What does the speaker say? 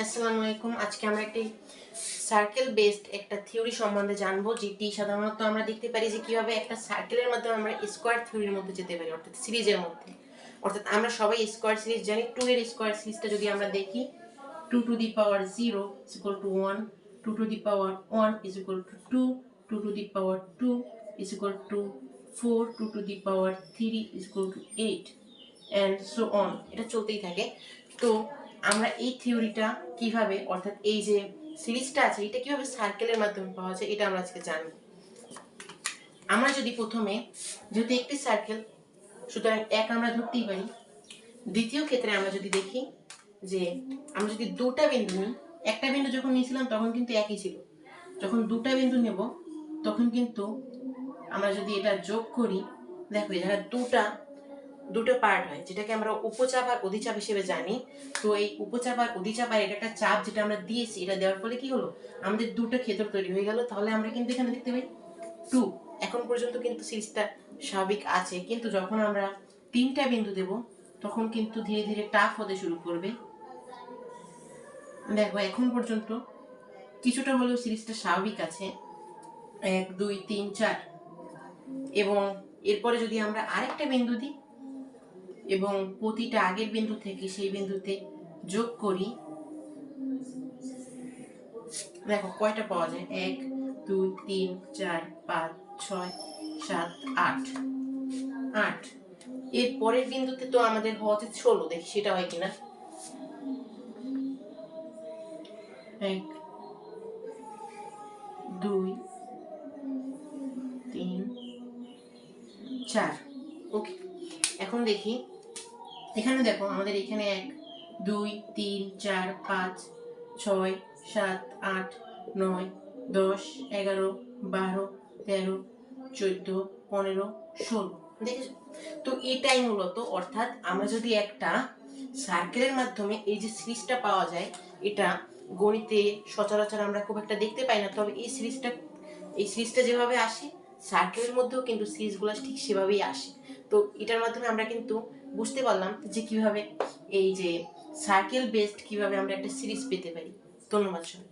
আসসালামু আলাইকুম। আজকে আমরা একটি সার্কেল বেসড একটা থিওরি সম্বন্ধে জানবো, যেটি সাধারণত আমরা দেখতে পারি যে কিভাবে একটা সার্কেলের মাধ্যমে আমরা স্কোয়ার থিওরির মধ্যে যেতে পারি, অর্থাৎ সিরিজের মধ্যে। অর্থাৎ আমরা সবাই স্কোয়ার সিরিজ জানি। 2 এর স্কোয়ার সিরিজটা যদি আমরা দেখি, 2 to the power 0 is equal to 1, 2 to the power 1 is equal to 2, 2 to the power 2 is equal to 4, 2 to the power 3 is equal to 8 and so on। এটা চলতেই থাকে। তো আমরা এই থিওরিটা কিভাবে, অর্থাৎ এই যে সিরিজটা আছে এটা কিভাবে সার্কেলের মাধ্যমে পাওয়া যায়, এটা আমরা আজকে জানবো। আমরা যদি প্রথমে, যেহেতু একটি সার্কেল সুতরাং এক আমরা ধরতেই পারি। দ্বিতীয় ক্ষেত্রে আমরা যদি দেখি যে আমরা যদি দুটা বিন্দু নিই, একটা বিন্দু যখন নিয়েছিলাম তখন কিন্তু একই ছিল, যখন দুটা বিন্দু নেব তখন কিন্তু আমরা যদি এটা যোগ করি, দেখো এখানে দুটো পার্ট হয়, যেটাকে আমরা উপচাপ আর অধিচাপ হিসেবে জানি। তো এই উপচাপ আর অধিচাপ আর এটা একটা চাপ যেটা আমরা দিয়েছি, এটা দেওয়ার ফলে কি হলো, আমাদের দুটো ক্ষেত্র তৈরি হয়ে গেল। তাহলে আমরা কিন্তু এখানে দেখতে পাই 2। এখন পর্যন্ত কিন্তু সিরিজটা স্বাভাবিক আছে, কিন্তু যখন আমরা তিনটা বিন্দু দেব তখন কিন্তু ধীরে ধীরে টাফ হতে শুরু করবে। দেখো এখন পর্যন্ত কিছুটা হলেও সিরিজটা স্বাভাবিক আছে, 1 2 3 4, এবং এরপরে যদি আমরা আরেকটা বিন্দু দিই এবং প্রতিটা আগের বিন্দু থেকে সেই বিন্দুতে যোগ করি, দেখো কয়টা পাওয়া যায়, 1 2 3 4 5 6 7 8 8। এর পরের বিন্দুতে তো আমাদের হওয়া উচিত 16, দেখি সেটা হয় কিনা। 1 2 3 4। ওকে, এখন দেখি এখানে, দেখো আমাদের এখানে 1 2 3 4 5 6 7 8 9 10 11 12 13 14 15 16, দেখেছো? তো এটাই মূলত, অর্থাৎ আমরা যদি একটা সার্কেলের মাধ্যমে এই যে সিরিজটা পাওয়া যায়, এটা গণিতে সচরাচর আমরা খুব একটা দেখতে পাই না। তবে এই সিরিজটা যেভাবে আসে সার্কেলের মধ্যেও কিন্তু সিরিজগুলো ঠিক সেভাবেই আসে। তো এটার মাধ্যমে আমরা কিন্তু বুঝতে পারলাম যে কিভাবে এই যে সার্কেল বেসড কিভাবে আমরা একটা সিরিজ পেতে পারি। ধন্যবাদ সবাই।